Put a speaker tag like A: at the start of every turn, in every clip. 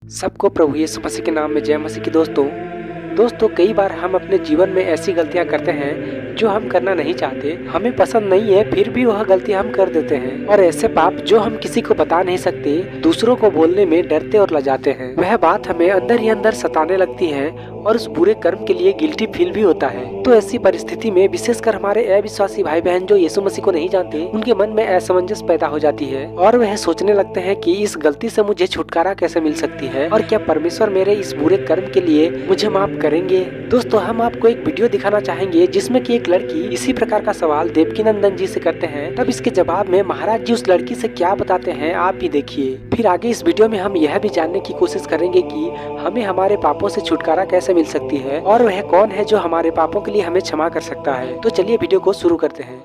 A: सबको प्रभु यीशु मसीह के नाम में जय मसीह की। दोस्तों कई बार हम अपने जीवन में ऐसी गलतियां करते हैं जो हम करना नहीं चाहते, हमें पसंद नहीं है, फिर भी वह गलती हम कर देते हैं। और ऐसे पाप जो हम किसी को बता नहीं सकते, दूसरों को बोलने में डरते और लजाते हैं, वह बात हमें अंदर ही अंदर सताने लगती है और उस बुरे कर्म के लिए गिल्टी फील भी होता है। तो ऐसी परिस्थिति में विशेषकर हमारे अविश्वासी भाई बहन जो यीशु मसीह को नहीं जानते, उनके मन में असमंजस पैदा हो जाती है और वह सोचने लगते हैं कि इस गलती से मुझे छुटकारा कैसे मिल सकती है और क्या परमेश्वर मेरे इस बुरे कर्म के लिए मुझे माफ करेंगे। दोस्तों हम आपको एक वीडियो दिखाना चाहेंगे जिसमें कि एक लड़की इसी प्रकार का सवाल देवकीनंदन जी से करते हैं, तब इसके जवाब में महाराज जी उस लड़की से क्या बताते हैं आप भी देखिए। फिर आगे इस वीडियो में हम यह भी जानने की कोशिश करेंगे कि हमें हमारे पापों से छुटकारा कैसे मिल सकती है और वह कौन है जो हमारे पापों के लिए हमें क्षमा कर सकता है। तो चलिए वीडियो को शुरू करते हैं।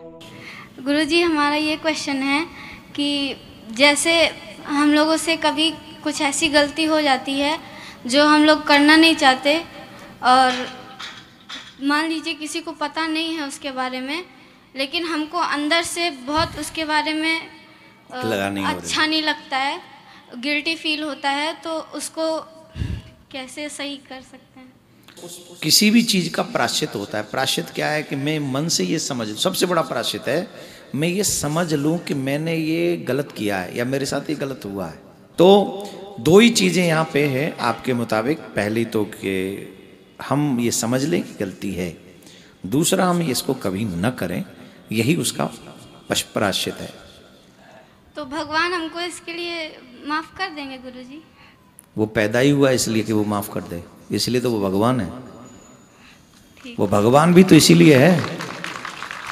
B: गुरुजी हमारा ये क्वेश्चन है कि जैसे हम लोगों से कभी कुछ ऐसी गलती हो जाती है जो हम लोग करना नहीं चाहते और मान लीजिए किसी को पता नहीं है उसके बारे में, लेकिन हमको अंदर से बहुत उसके बारे में अच्छा नहीं लगता है, गिल्टी फील होता है, तो उसको कैसे सही कर सकते हैं?
C: किसी भी चीज़ का प्रायश्चित होता है। प्रायश्चित क्या है कि मैं मन से ये समझ, सबसे बड़ा प्रायश्चित है मैं ये समझ लूँ कि मैंने ये गलत किया है या मेरे साथ ये गलत हुआ है। तो दो ही चीज़ें यहाँ पे है आपके मुताबिक। पहली तो कि हम ये समझ लें कि गलती है, दूसरा हम इसको कभी न करें, यही उसका प्रायश्चित है।
B: तो भगवान हमको इसके लिए माफ़ कर देंगे गुरुजी?
C: वो पैदा ही हुआ इसलिए कि वो माफ़ कर दे, इसलिए तो वो भगवान है। वो भगवान भी तो इसीलिए है।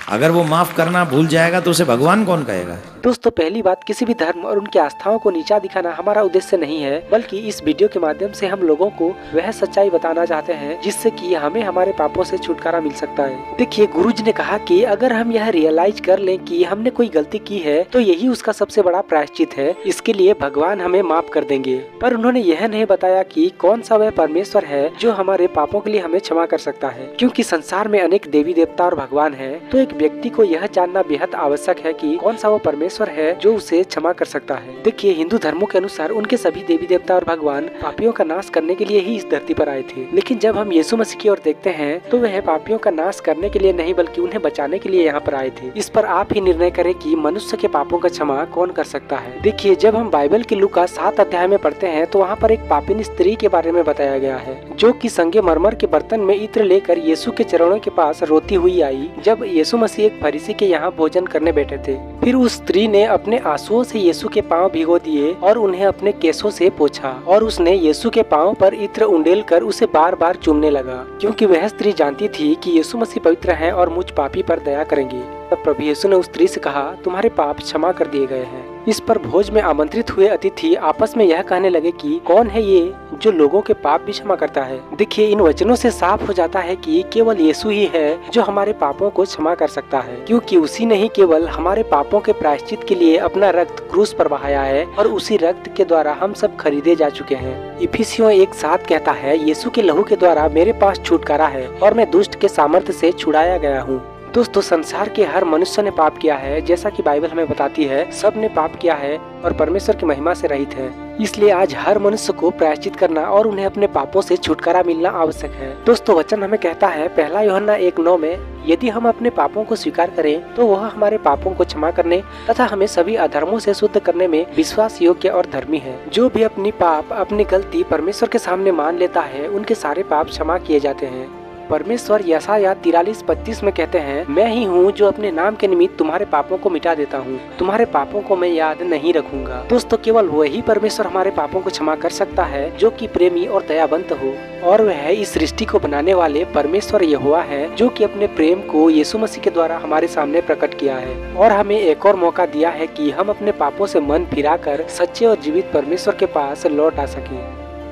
C: अगर वो माफ करना भूल जाएगा तो उसे भगवान कौन कहेगा?
A: दोस्तों पहली बात, किसी भी धर्म और उनकी आस्थाओं को नीचा दिखाना हमारा उद्देश्य नहीं है, बल्कि इस वीडियो के माध्यम से हम लोगों को वह सच्चाई बताना चाहते हैं जिससे कि हमें हमारे पापों से छुटकारा मिल सकता है। देखिए गुरुजी ने कहा कि अगर हम यह रियलाइज कर लें कि हमने कोई गलती की है तो यही उसका सबसे बड़ा प्रायश्चित है, इसके लिए भगवान हमें माफ कर देंगे। पर उन्होंने यह नहीं बताया कि कौन सा वह परमेश्वर है जो हमारे पापों के लिए हमें क्षमा कर सकता है। क्योंकि संसार में अनेक देवी देवता और भगवान है, तो एक व्यक्ति को यह जानना बेहद आवश्यक है कि कौन सा वो परमेश्वर है जो उसे क्षमा कर सकता है। देखिए हिंदू धर्मों के अनुसार उनके सभी देवी देवता और भगवान पापियों का नाश करने के लिए ही इस धरती पर आए थे, लेकिन जब हम यीशु मसीह की ओर देखते हैं तो वह पापियों का नाश करने के लिए नहीं बल्कि उन्हें बचाने के लिए यहाँ पर आए थे। इस पर आप ही निर्णय करें कि मनुष्य के पापों का क्षमा कौन कर सकता है। देखिए जब हम बाइबल के लूका 7 अध्याय में पढ़ते हैं तो वहाँ पर एक पापिन स्त्री के बारे में बताया गया है जो कि संगमरमर के बर्तन में इत्र लेकर यीशु के चरणों के पास रोती हुई आई जब यीशु मसीह एक फरीसी के यहाँ भोजन करने बैठे थे। फिर उस स्त्री ने अपने आंसुओं से यीशु के पांव भिगो दिए और उन्हें अपने केसों से पोंछा और उसने यीशु के पांव पर इत्र उंडेल कर उसे बार बार चूमने लगा, क्योंकि वह स्त्री जानती थी कि यीशु मसीह पवित्र हैं और मुझ पापी पर दया करेंगे। तब प्रभु यीशु ने उस स्त्री से कहा, तुम्हारे पाप क्षमा कर दिए गए हैं। इस पर भोज में आमंत्रित हुए अतिथि आपस में यह कहने लगे कि कौन है ये जो लोगों के पाप भी क्षमा करता है। देखिए इन वचनों से साफ हो जाता है कि केवल यीशु ही है जो हमारे पापों को क्षमा कर सकता है, क्योंकि उसी ने ही केवल हमारे पापों के प्रायश्चित के लिए अपना रक्त क्रूस पर बहाया है और उसी रक्त के द्वारा हम सब खरीदे जा चुके हैं। इफिसियों 1:7 कहता है, यीशु के लहू के द्वारा मेरे पास छुटकारा है और मैं दुष्ट के सामर्थ्य से छुड़ाया गया हूँ। दोस्तों संसार के हर मनुष्य ने पाप किया है, जैसा कि बाइबल हमें बताती है सब ने पाप किया है और परमेश्वर की महिमा से रहित है। इसलिए आज हर मनुष्य को प्रायश्चित करना और उन्हें अपने पापों से छुटकारा मिलना आवश्यक है। दोस्तों वचन हमें कहता है 1 यूहन्ना 1:9 में, यदि हम अपने पापों को स्वीकार करें तो वह हमारे पापों को क्षमा करने तथा हमें सभी अधर्मों से शुद्ध करने में विश्वास योग्य और धर्मी है। जो भी अपनी पाप अपनी गलती परमेश्वर के सामने मान लेता है उनके सारे पाप क्षमा किए जाते हैं। परमेश्वर यशायाह 43:25 में कहते हैं, मैं ही हूँ जो अपने नाम के निमित्त तुम्हारे पापों को मिटा देता हूँ, तुम्हारे पापों को मैं याद नहीं रखूंगा। दोस्तों केवल वही परमेश्वर हमारे पापों को क्षमा कर सकता है जो कि प्रेमी और दयावंत हो, और वह इस सृष्टि को बनाने वाले परमेश्वर यहोवा है जो कि अपने प्रेम को यीशु मसीह के द्वारा हमारे सामने प्रकट किया है और हमें एक और मौका दिया है कि हम अपने पापों से मन फिराकर सच्चे और जीवित परमेश्वर के पास लौट आ सके।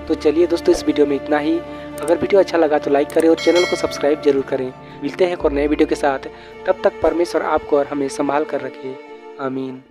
A: तो चलिए दोस्तों इस वीडियो में इतना ही। अगर वीडियो अच्छा लगा तो लाइक करें और चैनल को सब्सक्राइब जरूर करें। मिलते हैं एक और नए वीडियो के साथ, तब तक परमेश्वर आपको और हमें संभाल कर रखे। आमीन।